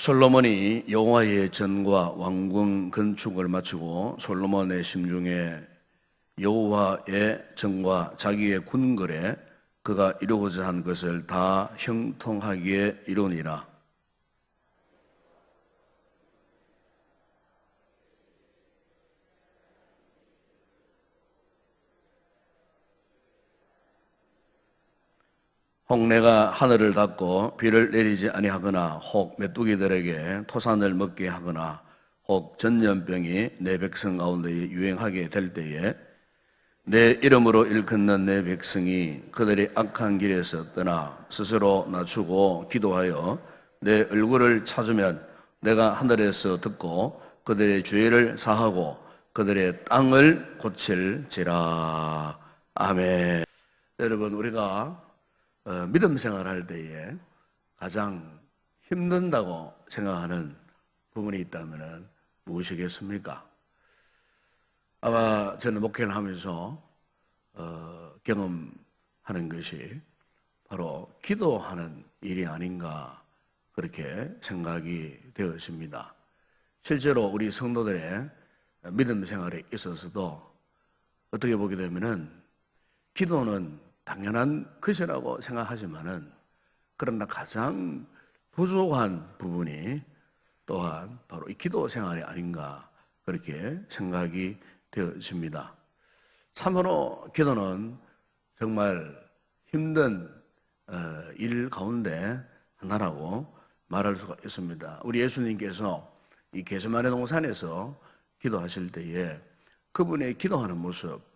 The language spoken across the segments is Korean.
솔로몬이 여호와의 전과 왕궁 건축을 마치고 솔로몬의 심중에 여호와의 전과 자기의 군거래 그가 이루고자 한 것을 다 형통하게 이루니라. 혹 내가 하늘을 닫고 비를 내리지 아니하거나 혹 메뚜기들에게 토산을 먹게 하거나 혹 전염병이 내 백성 가운데 유행하게 될 때에 내 이름으로 일컫는 내 백성이 그들의 악한 길에서 떠나 스스로 낮추고 기도하여 내 얼굴을 찾으면 내가 하늘에서 듣고 그들의 죄를 사하고 그들의 땅을 고칠지라. 아멘. 여러분, 우리가 믿음 생활할 때에 가장 힘든다고 생각하는 부분이 있다면 무엇이겠습니까? 아마 저는 목회를 하면서 경험하는 것이 바로 기도하는 일이 아닌가 그렇게 생각이 되었습니다. 실제로 우리 성도들의 믿음 생활에 있어서도 어떻게 보게 되면은 기도는 당연한 것이라고 생각하지만은 그러나 가장 부족한 부분이 또한 바로 이 기도 생활이 아닌가 그렇게 생각이 되어집니다. 참으로 기도는 정말 힘든 일 가운데 하나라고 말할 수가 있습니다. 우리 예수님께서 이 겟세마네 동산에서 기도하실 때에 그분의 기도하는 모습,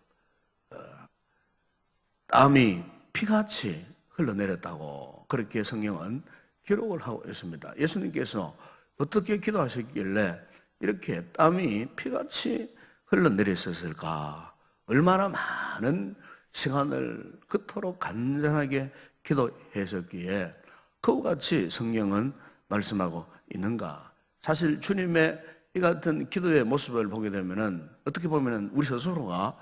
땀이 피같이 흘러내렸다고 그렇게 성경은 기록을 하고 있습니다. 예수님께서 어떻게 기도하셨길래 이렇게 땀이 피같이 흘러내렸을까? 얼마나 많은 시간을 그토록 간절하게 기도했었기에 그와 같이 성경은 말씀하고 있는가? 사실 주님의 이 같은 기도의 모습을 보게 되면은 어떻게 보면은 우리 스스로가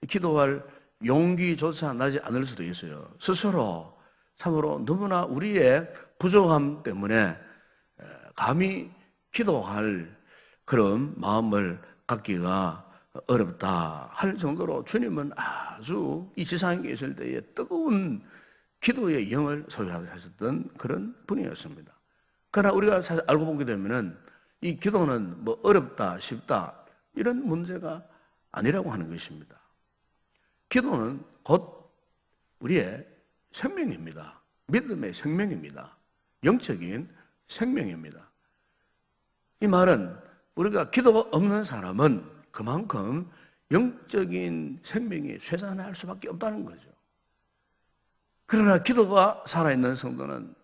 기도할 용기조차 나지 않을 수도 있어요. 스스로 참으로 너무나 우리의 부족함 때문에 감히 기도할 그런 마음을 갖기가 어렵다 할 정도로 주님은 아주 이 지상에 계실 때에 뜨거운 기도의 영을 소유하셨던 그런 분이었습니다. 그러나 우리가 사실 알고 보게 되면은 이 기도는 뭐 어렵다, 쉽다 이런 문제가 아니라고 하는 것입니다. 기도는 곧 우리의 생명입니다. 믿음의 생명입니다. 영적인 생명입니다. 이 말은 우리가 기도가 없는 사람은 그만큼 영적인 생명이 쇠잔할 수밖에 없다는 거죠. 그러나 기도가 살아있는 성도는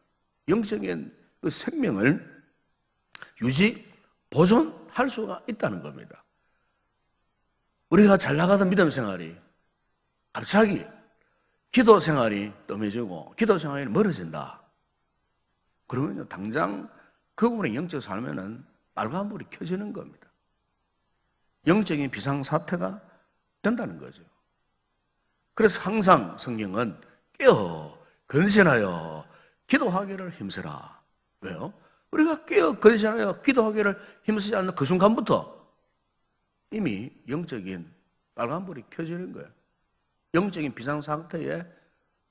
영적인 그 생명을 유지, 보존할 수가 있다는 겁니다. 우리가 잘 나가던 믿음 생활이 갑자기 기도 생활이 뜸해지고 기도 생활이 멀어진다. 그러면 당장 그 부분의 영적 삶에는 빨간불이 켜지는 겁니다. 영적인 비상사태가 된다는 거죠. 그래서 항상 성경은 깨어 근신하여 기도하기를 힘쓰라. 왜요? 우리가 깨어 근신하여 기도하기를 힘쓰지 않는 그 순간부터 이미 영적인 빨간불이 켜지는 거예요. 영적인 비상상태에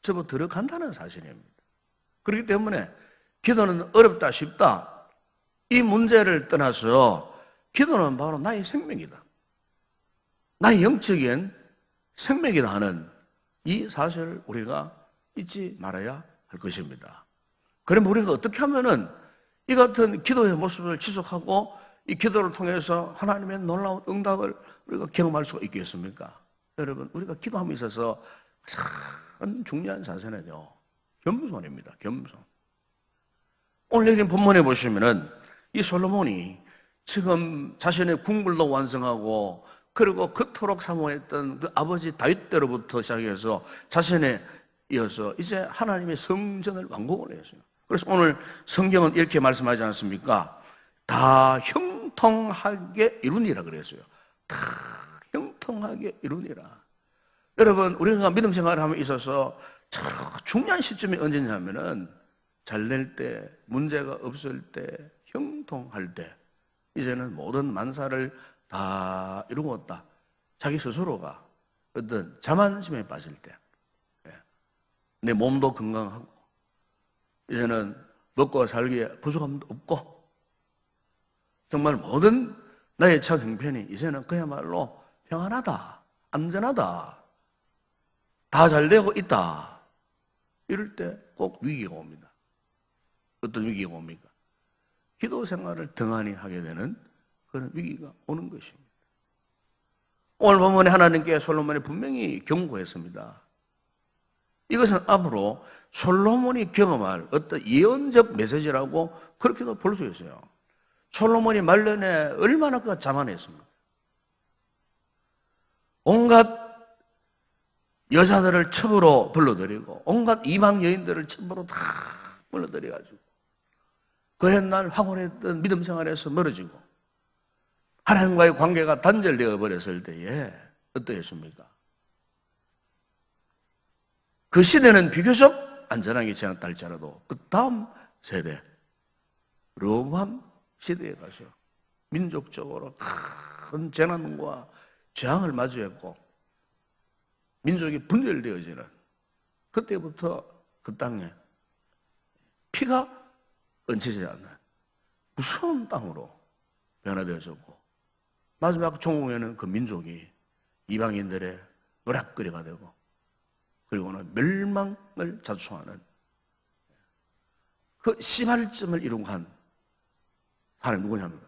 접어 들어간다는 사실입니다. 그렇기 때문에 기도는 어렵다 쉽다 이 문제를 떠나서 기도는 바로 나의 생명이다. 나의 영적인 생명이다 하는 이 사실을 우리가 잊지 말아야 할 것입니다. 그러면 우리가 어떻게 하면은 이 같은 기도의 모습을 지속하고 이 기도를 통해서 하나님의 놀라운 응답을 우리가 경험할 수가 있겠습니까? 여러분, 우리가 기도함에 있어서 가장 중요한 자세는요, 겸손입니다. 겸손. 오늘 여기 본문에 보시면은 이 솔로몬이 지금 자신의 궁궐도 완성하고 그리고 그토록 사모했던 그 아버지 다윗 때로부터 시작해서 자신에 이어서 이제 하나님의 성전을 완공을 했어요. 그래서 오늘 성경은 이렇게 말씀하지 않습니까? 다 형통하게 이루니라 그랬어요. 다 형통하게 이루니라. 여러분, 우리가 믿음 생활을 하면 있어서 중요한 시점이 언제냐면은 잘 될 때, 문제가 없을 때, 형통할 때, 이제는 모든 만사를 다 이루었다. 자기 스스로가 어떤 자만심에 빠질 때, 내 몸도 건강하고, 이제는 먹고 살기에 부족함도 없고, 정말 모든 나의 참 형편이 이제는 그야말로 평안하다, 안전하다, 다 잘 되고 있다. 이럴 때 꼭 위기가 옵니다. 어떤 위기가 옵니까? 기도 생활을 등한히 하게 되는 그런 위기가 오는 것입니다. 오늘 본문에 하나님께 솔로몬이 분명히 경고했습니다. 이것은 앞으로 솔로몬이 경험할 어떤 예언적 메시지라고 그렇게도 볼 수 있어요. 솔로몬이 말년에 얼마나 그가 자만했습니까? 온갖 여자들을 첩으로 불러들이고 온갖 이방 여인들을 첩으로 다 불러들여가지고 그 옛날 황홀했던 믿음 생활에서 멀어지고 하나님과의 관계가 단절되어 버렸을 때에 어떠했습니까? 그 시대는 비교적 안전하게 지났다 할지라도 그 다음 세대 르호보암 시대에 가서 민족적으로 큰 재난과 재앙을 마주했고 민족이 분열되어지는 그때부터 그 땅에 피가 얹히지 않는 무서운 땅으로 변화되어졌고 마지막 종국에는 그 민족이 이방인들의 노략거리가 되고 그리고는 멸망을 자초하는 그 시발점을 이룬 한 사람이 누구냐면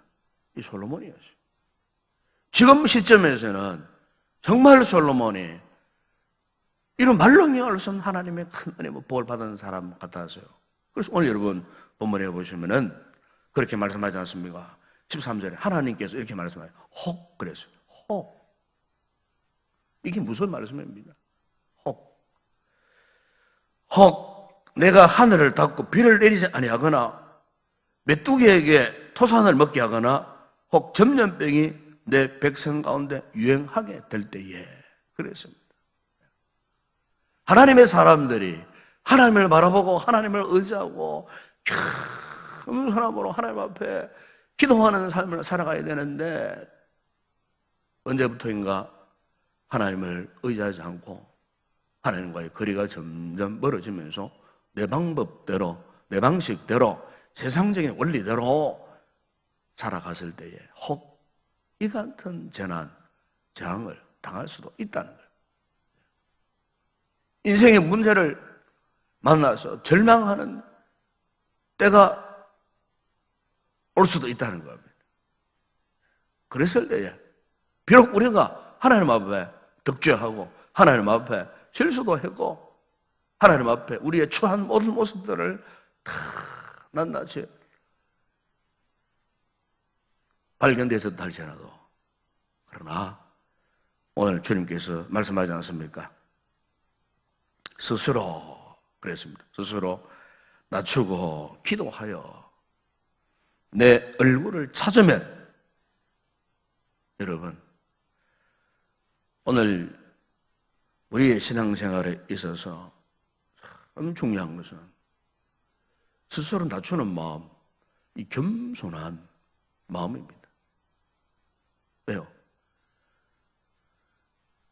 이 솔로몬이었어요. 지금 시점에서는 정말 솔로몬이 이런 말로 명할 수 없는 하나님의 큰 은혜와 복을 받은 사람 같아서요. 그래서 오늘 여러분 본문에 보시면은 그렇게 말씀하지 않습니까? 13절에 하나님께서 이렇게 말씀해요. 혹 그랬어요. 혹. 이게 무슨 말씀입니다. 혹. 혹 내가 하늘을 닫고 비를 내리지 아니하거나 메뚜기에게 토산을 먹게 하거나 혹 전염병이 내 백성 가운데 유행하게 될 때에 그랬습니다. 하나님의 사람들이 하나님을 바라보고 하나님을 의지하고 겸손함으로 하나님 앞에 기도하는 삶을 살아가야 되는데 언제부터인가 하나님을 의지하지 않고 하나님과의 거리가 점점 멀어지면서 내 방법대로 내 방식대로 세상적인 원리대로 살아갔을 때에 혹 이 같은 재난, 재앙을 당할 수도 있다는 거예요. 인생의 문제를 만나서 절망하는 때가 올 수도 있다는 겁니다. 그랬을 때에 비록 우리가 하나님 앞에 덕죄하고 하나님 앞에 실수도 했고 하나님 앞에 우리의 추한 모든 모습들을 다 낱낱이 발견돼서 할지라도 그러나 오늘 주님께서 말씀하지 않습니까? 스스로 그랬습니다. 스스로 낮추고 기도하여 내 얼굴을 찾으면 여러분 오늘 우리의 신앙생활에 있어서 참 중요한 것은 스스로 낮추는 마음, 이 겸손한 마음입니다. 왜요?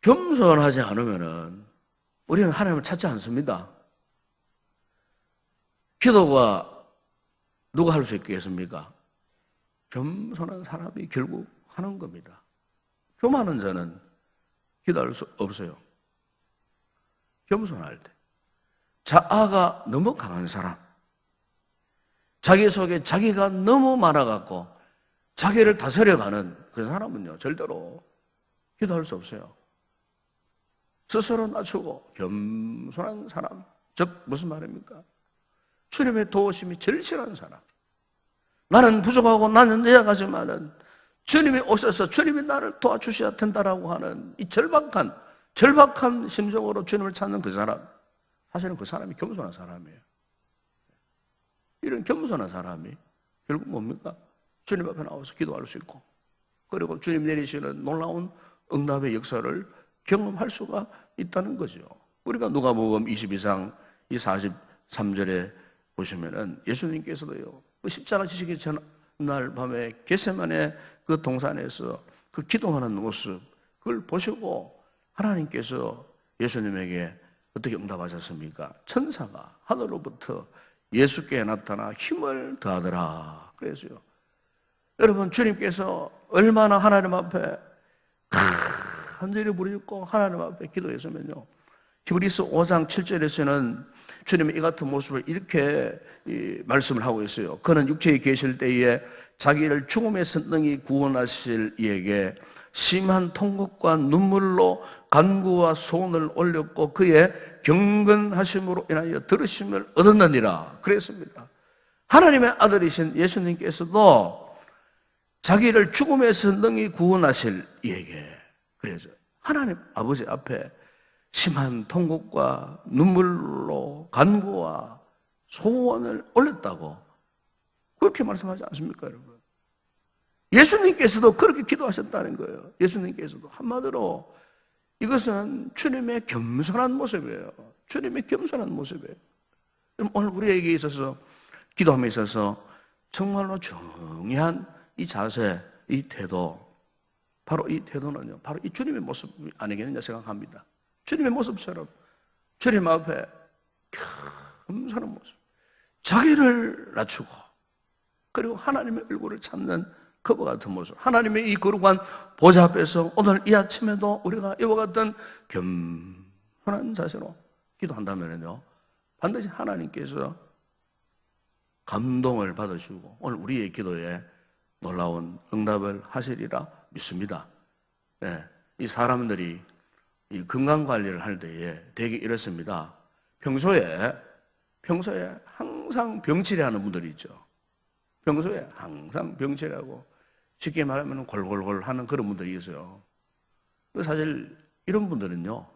겸손하지 않으면은 우리는 하나님을 찾지 않습니다. 기도가 누가 할 수 있겠습니까? 겸손한 사람이 결국 하는 겁니다. 교만한 자는 기도할 수 없어요. 겸손할 때. 자아가 너무 강한 사람, 자기 속에 자기가 너무 많아갖고 자기를 다스려가는 그 사람은요 절대로 기도할 수 없어요. 스스로 낮추고 겸손한 사람, 즉 무슨 말입니까? 주님의 도우심이 절실한 사람. 나는 부족하고 나는 연약하지만은 주님이 오셔서 주님이 나를 도와주셔야 된다라고 하는 이 절박한 심정으로 주님을 찾는 그 사람, 사실은 그 사람이 겸손한 사람이에요. 이런 겸손한 사람이 결국 뭡니까? 주님 앞에 나와서 기도할 수 있고 그리고 주님 내리시는 놀라운 응답의 역사를 경험할 수가 있다는 거죠. 우리가 누가복음 22장 이 43절에 보시면은 예수님께서도요 십자가 지시기 날 밤에 겟세마네 그 동산에서 그 기도하는 모습, 그걸 보시고 하나님께서 예수님에게 어떻게 응답하셨습니까? 천사가 하늘로부터 예수께 나타나 힘을 더하더라 그랬어요. 여러분, 주님께서 얼마나 하나님 앞에 간절히 부르짖고 하나님 앞에 기도했으면요, 히브리서 5장 7절에서는 주님의 이 같은 모습을 이렇게 말씀을 하고 있어요. 그는 육체에 계실 때에 자기를 죽음에서 능히 구원하실 이에게 심한 통곡과 눈물로 간구와 소원을 올렸고 그의 경건하심으로 인하여 들으심을 얻었느니라 그랬습니다. 하나님의 아들이신 예수님께서도 자기를 죽음에서 능히 구원하실 이에게, 그래서 하나님 아버지 앞에 심한 통곡과 눈물로 간구와 소원을 올렸다고 그렇게 말씀하지 않습니까, 여러분? 예수님께서도 그렇게 기도하셨다는 거예요. 예수님께서도 한마디로 이것은 주님의 겸손한 모습이에요. 주님의 겸손한 모습이에요. 오늘 우리에게 있어서 기도함에 있어서 정말로 중요한 이 자세, 이 태도, 바로 이 태도는요, 바로 이 주님의 모습 아니겠느냐 생각합니다. 주님의 모습처럼 주님 앞에 겸손한 모습, 자기를 낮추고 그리고 하나님의 얼굴을 찾는 그와 같은 모습, 하나님의 이 거룩한 보좌 앞에서 오늘 이 아침에도 우리가 이와 같은 겸손한 자세로 기도한다면요, 반드시 하나님께서 감동을 받으시고 오늘 우리의 기도에 놀라운 응답을 하시리라 믿습니다. 네, 이 사람들이 이 건강관리를 할 때에 되게 이렇습니다. 평소에 항상 병치레하는 분들이 있죠. 평소에 항상 병치레하고 쉽게 말하면 골골골 하는 그런 분들이 있어요. 사실 이런 분들은요,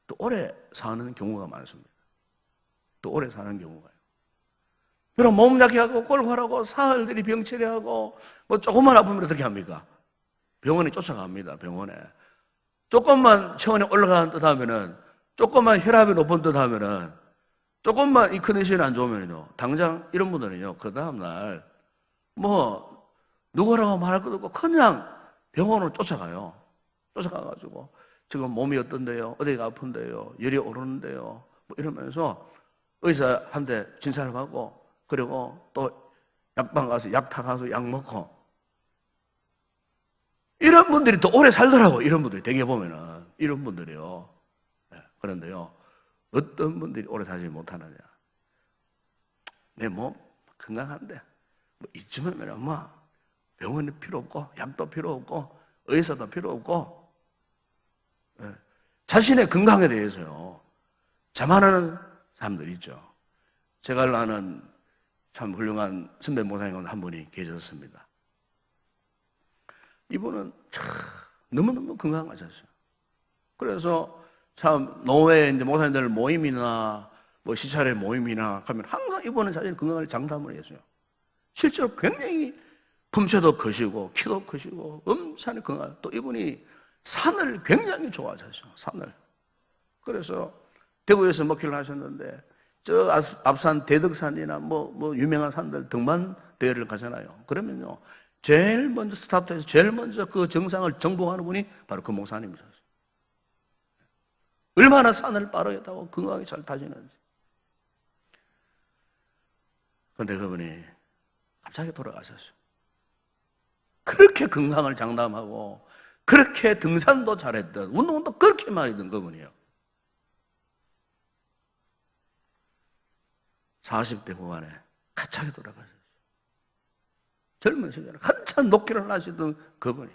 또 오래 사는 경우가 많습니다. 또 오래 사는 경우가요. 그럼 몸 약해하고 골골하고 사흘들이 병치레하고 뭐 조금만 아프면 어떻게 합니까? 병원에 쫓아갑니다. 병원에. 조금만 체온이 올라가는 듯 하면은, 조금만 혈압이 높은 듯 하면은, 조금만 이 컨디션이 안 좋으면요, 당장 이런 분들은요, 그 다음날 뭐 누구라고 말할 것도 없고 그냥 병원으로 쫓아가요. 쫓아가가지고 지금 몸이 어떤데요? 어디가 아픈데요? 열이 오르는데요? 뭐 이러면서 의사한테 진찰을 받고, 그리고 또 약방 가서 약 타가서 약 먹고, 이런 분들이 더 오래 살더라고. 이런 분들이 되게 보면은 이런 분들이요. 그런데요, 어떤 분들이 오래 살지 못하느냐? 내 몸 건강한데 뭐 이쯤이면 뭐 병원이 필요 없고 약도 필요 없고 의사도 필요 없고, 자신의 건강에 대해서요 자만하는 사람들이 있죠. 제가 아는 참 훌륭한 선배 목사님 한 분이 계셨습니다. 이분은 참 너무너무 건강하셨어요. 그래서 참 노회 이제 목사님들 모임이나 뭐 시찰의 모임이나 가면 항상 이분은 자신의 건강을 장담을 했어요. 실제로 굉장히 품새도 크시고 키도 크시고 엄청나게 건강. 또 이분이 산을 굉장히 좋아하셨어요. 산을. 그래서 대구에서 목회를 하셨는데 저 앞산 대덕산이나 뭐 유명한 산들 등반 대회를 가잖아요. 그러면요, 제일 먼저 스타트해서 제일 먼저 그 정상을 정복하는 분이 바로 그 목사님이셨어요. 얼마나 산을 빠르겠다고 건강하게 잘 타시는지. 그런데 그분이 갑자기 돌아가셨어요. 그렇게 건강을 장담하고 그렇게 등산도 잘했던, 운동도 그렇게 많이 했던 그분이에요. 40대 후반에 갑자기 돌아가셨어요. 젊은 시절에 한참 녹기를 하시던 그분이.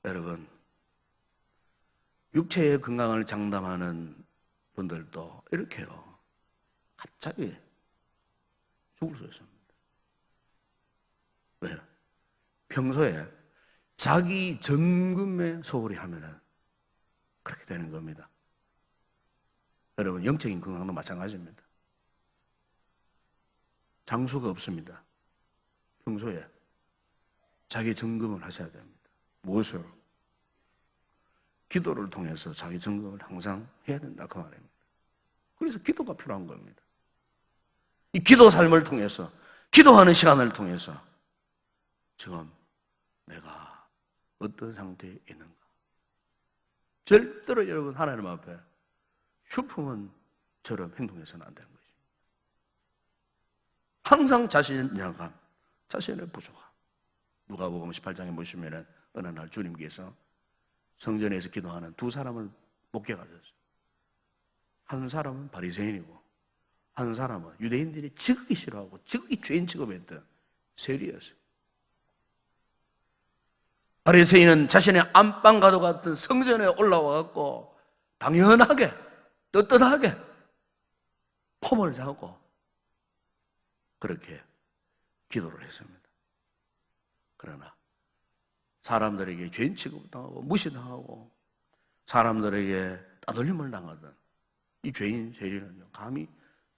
여러분, 육체의 건강을 장담하는 분들도 이렇게요, 갑자기 죽을 수 있습니다. 왜요? 평소에 자기 점검에 소홀히 하면은 그렇게 되는 겁니다. 여러분, 영적인 건강도 마찬가지입니다. 장수가 없습니다. 평소에 자기 점검을 하셔야 됩니다. 무엇으로? 기도를 통해서 자기 점검을 항상 해야 된다 그 말입니다. 그래서 기도가 필요한 겁니다. 이 기도 삶을 통해서, 기도하는 시간을 통해서 지금 내가 어떤 상태에 있는가. 절대로 여러분 하나님 앞에 슈퍼맨처럼 행동해서는 안 되는 것입니다. 항상 자신의 약함, 자신의 부족함. 누가복음 18장에 보시면은 어느 날 주님께서 성전에서 기도하는 두 사람을 목격하셨어요. 한 사람은 바리새인이고 한 사람은 유대인들이 지극히 싫어하고 지극히 죄인 취급했던 세리였어요. 바리새인은 자신의 안방과도 같은 성전에 올라와 갖고 당연하게 떳떳하게 폼을 잡고 그렇게 기도를 했습니다. 그러나 사람들에게 죄인 취급당하고 무시당하고 사람들에게 따돌림을 당하던 이 죄인 세리는요, 감히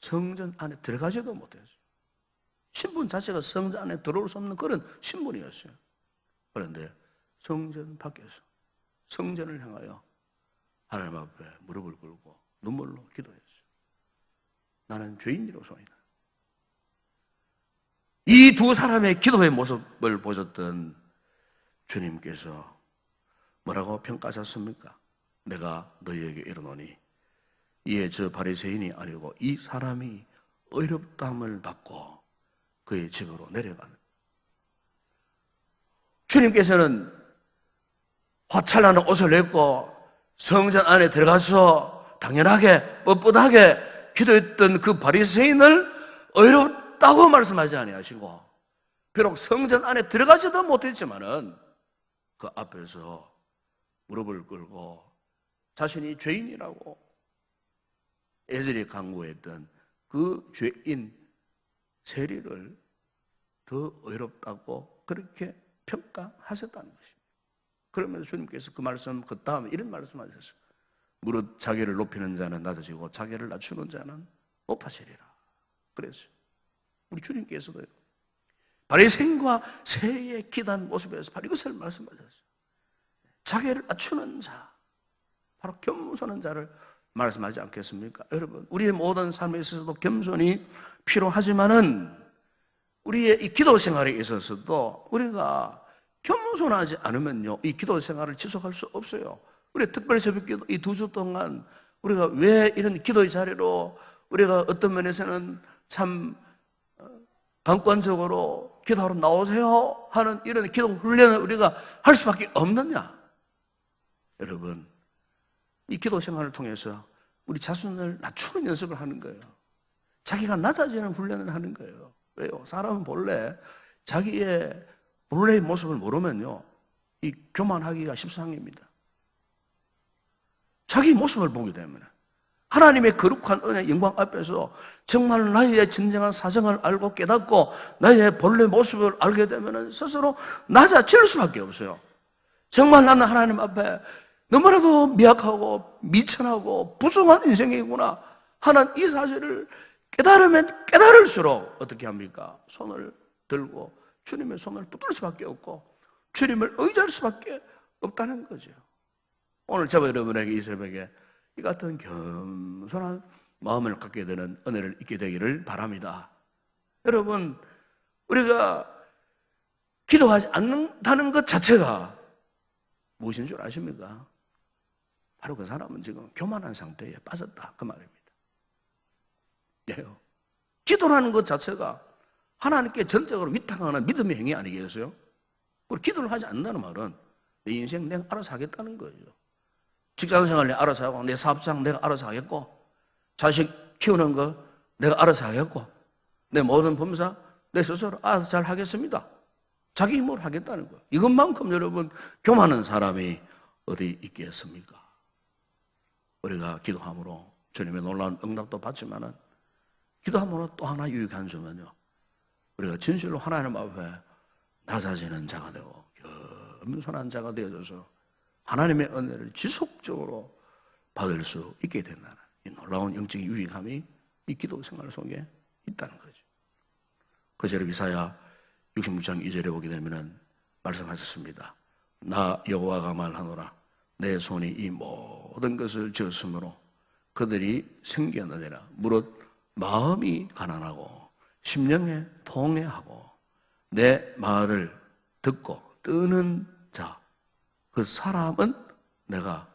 성전 안에 들어가지도 못했어요. 신분 자체가 성전 안에 들어올 수 없는 그런 신분이었어요. 그런데 성전 밖에서 성전을 향하여 하나님 앞에 무릎을 꿇고 눈물로 기도했어요. 나는 죄인이로소이다. 이 두 사람의 기도의 모습을 보셨던 주님께서 뭐라고 평가하셨습니까? 내가 너희에게 이르노니 이에 저 바리새인이 아니고 이 사람이 의롭다함을 받고 그의 집으로 내려가는. 주님께서는 화찰나는 옷을 입고 성전 안에 들어가서 당연하게 뻣뻣하게 기도했던 그 바리새인을 의롭다고 말씀하지 아니하시고 비록 성전 안에 들어가지도 못했지만은 그 앞에서 무릎을 꿇고 자신이 죄인이라고 애절히 강구했던 그 죄인 세리를 더 의롭다고 그렇게 평가하셨다는 것입니다. 그러면서 주님께서 그 말씀, 그 다음에 이런 말씀하셨어요. 무릇 자기를 높이는 자는 낮아지고 자기를 낮추는 자는 높아지리라. 그랬어요. 우리 주님께서도요. 바리새인과 세리의 기도한 모습에서 바로 이것을 말씀하셨어요. 자기를 낮추는 자, 바로 겸손한 자를 말씀하지 않겠습니까? 여러분, 우리의 모든 삶에 있어서도 겸손이 필요하지만은 우리의 이 기도 생활에 있어서도 우리가 겸손하지 않으면요, 이 기도 생활을 지속할 수 없어요. 우리 특별 새벽기도 이 2주 동안 우리가 왜 이런 기도의 자리로 우리가 어떤 면에서는 참 강권적으로 기도하러 나오세요 하는 이런 기도 훈련을 우리가 할 수밖에 없느냐? 여러분, 이 기도 생활을 통해서 우리 자신을 낮추는 연습을 하는 거예요. 자기가 낮아지는 훈련을 하는 거예요. 왜요? 사람은 본래 자기의 본래의 모습을 모르면요, 이 교만하기가 십상입니다. 자기 모습을 보게 되면 하나님의 거룩한 은혜 영광 앞에서 정말 나의 진정한 사정을 알고 깨닫고 나의 본래 모습을 알게 되면 스스로 낮아질 수밖에 없어요. 정말 나는 하나님 앞에 너무나도 미약하고 미천하고 부족한 인생이구나 하는 이 사실을 깨달으면 깨달을수록 어떻게 합니까? 손을 들고 주님의 손을 붙들 수밖에 없고 주님을 의지할 수밖에 없다는 거죠. 오늘 저와 여러분에게 이 새벽에 이 같은 겸손한 마음을 갖게 되는 은혜를 잊게 되기를 바랍니다. 여러분, 우리가 기도하지 않는다는 것 자체가 무엇인 줄 아십니까? 바로 그 사람은 지금 교만한 상태에 빠졌다 그 말입니다. 예요. 기도라는 것 자체가 하나님께 전적으로 위탁하는 믿음의 행위 아니겠어요? 그리고 기도를 하지 않는다는 말은 내 인생 내가 알아서 하겠다는 거죠. 직장생활 내가 알아서 하고 내 사업장 내가 알아서 하겠고 자식 키우는 거 내가 알아서 하겠고 내 모든 범사 내 스스로 알아서 잘 하겠습니다. 자기 힘으로 하겠다는 거예요. 이것만큼 여러분 교만한 사람이 어디 있겠습니까? 우리가 기도함으로 주님의 놀라운 응답도 받지만은 기도함으로 또 하나 유익한 점은요, 우리가 진실로 하나님 앞에 낮아지는 자가 되고 겸손한 자가 되어져서 하나님의 은혜를 지속적으로 받을 수 있게 된다는 이 놀라운 영적인 유익함이 이 기도 생활 속에 있다는 거죠. 그래서 이사야 66장 2절에 보게 되면은 말씀하셨습니다. 나 여호와가 말하노라 내 손이 이 모든 것을 지었으므로 그들이 생겨나니라. 무릇 마음이 가난하고 심령에 통해하고 내 말을 듣고 뜨는 자, 그 사람은 내가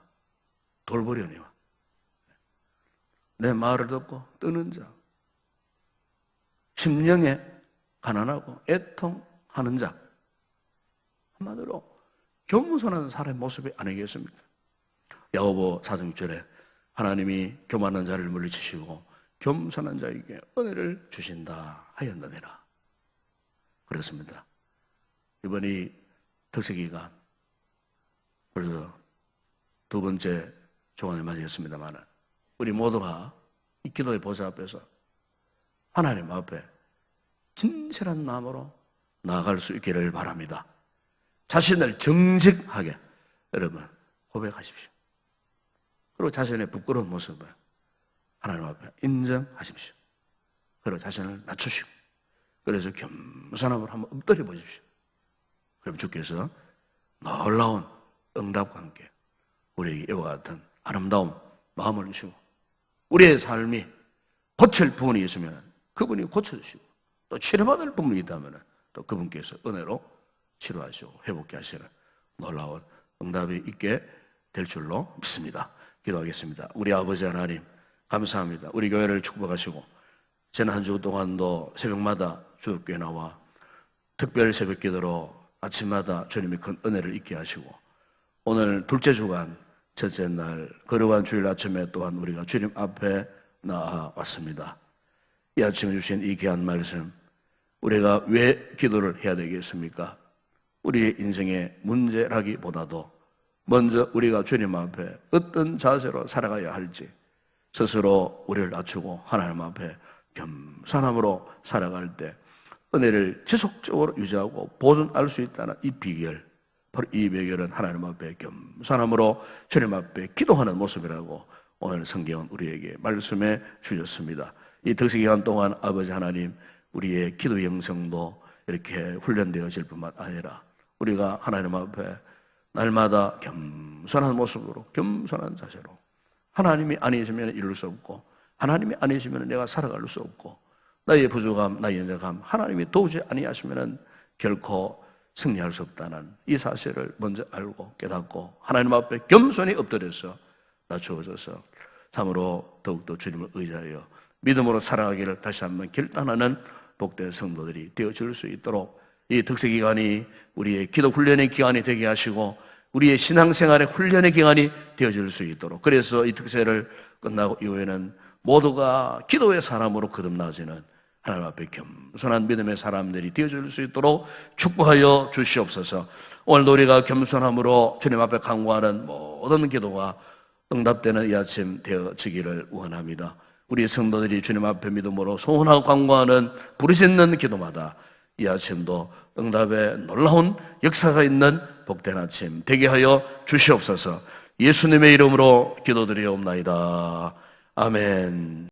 돌보려니와. 내 말을 듣고 뜨는 자, 심령에 가난하고 애통하는 자, 한마디로 겸손한 사람의 모습이 아니겠습니까? 야고보 4장 6절에 하나님이 교만한 자를 물리치시고 겸손한 자에게 은혜를 주신다 하였느니라. 그렇습니다. 이번이 특세기간 벌써 두 번째 조간을 맞이했습니다만 우리 모두가 이 기도의 보좌 앞에서 하나님 앞에 진실한 마음으로 나아갈 수 있기를 바랍니다. 자신을 정직하게 여러분 고백하십시오. 그리고 자신의 부끄러운 모습을 하나님 앞에 인정하십시오. 그리고 자신을 낮추시고 그래서 겸손함으로 한번 엎드려 보십시오. 그럼 주께서 놀라운 응답과 함께 우리에게 이와 같은 아름다운 마음을 주시고 우리의 삶이 고칠 부분이 있으면 그분이 고쳐주시고 또 치료받을 부분이 있다면 또 그분께서 은혜로 치료하시고 회복케 하시는 놀라운 응답이 있게 될 줄로 믿습니다. 기도하겠습니다. 우리 아버지 하나님 감사합니다. 우리 교회를 축복하시고 지난 한 주 동안도 새벽마다 주님께 나와 특별 새벽 기도로 아침마다 주님의 큰 은혜를 있게 하시고 오늘 둘째 주간 첫째 날 거룩한 주일 아침에 또한 우리가 주님 앞에 나아왔습니다. 이 아침에 주신 이 귀한 말씀 우리가 왜 기도를 해야 되겠습니까? 우리의 인생의 문제라기보다도 먼저 우리가 주님 앞에 어떤 자세로 살아가야 할지 스스로 우리를 낮추고 하나님 앞에 겸손함으로 살아갈 때 은혜를 지속적으로 유지하고 보존할 수 있다는 이 비결, 바로 이 비결은 하나님 앞에 겸손함으로 주님 앞에 기도하는 모습이라고 오늘 성경은 우리에게 말씀해 주셨습니다. 이 특수기간 동안 아버지 하나님 우리의 기도 영성도 이렇게 훈련되어질 뿐만 아니라 우리가 하나님 앞에 날마다 겸손한 모습으로 겸손한 자세로 하나님이 아니시면 이룰 수 없고 하나님이 아니시면 내가 살아갈 수 없고 나의 부족함, 나의 연약함 하나님이 도우지 아니하시면 결코 승리할 수 없다는 이 사실을 먼저 알고 깨닫고 하나님 앞에 겸손히 엎드려서 낮추어져서 참으로 더욱더 주님을 의지하여 믿음으로 살아가기를 다시 한번 결단하는 복된 성도들이 되어질 수 있도록 이 특세기간이 우리의 기도 훈련의 기간이 되게 하시고 우리의 신앙생활의 훈련의 기간이 되어질 수 있도록 그래서 이 특세를 끝나고 이후에는 모두가 기도의 사람으로 거듭나지는 하나님 앞에 겸손한 믿음의 사람들이 되어질 수 있도록 축복하여 주시옵소서. 오늘도 우리가 겸손함으로 주님 앞에 간구하는 모든 기도가 응답되는 이 아침 되어지기를 원합니다. 우리 성도들이 주님 앞에 믿음으로 소원하고 간구하는 부르짖는 기도마다 이 아침도 응답의 놀라운 역사가 있는 복된 아침 되게 하여 주시옵소서. 예수님의 이름으로 기도드리옵나이다. 아멘.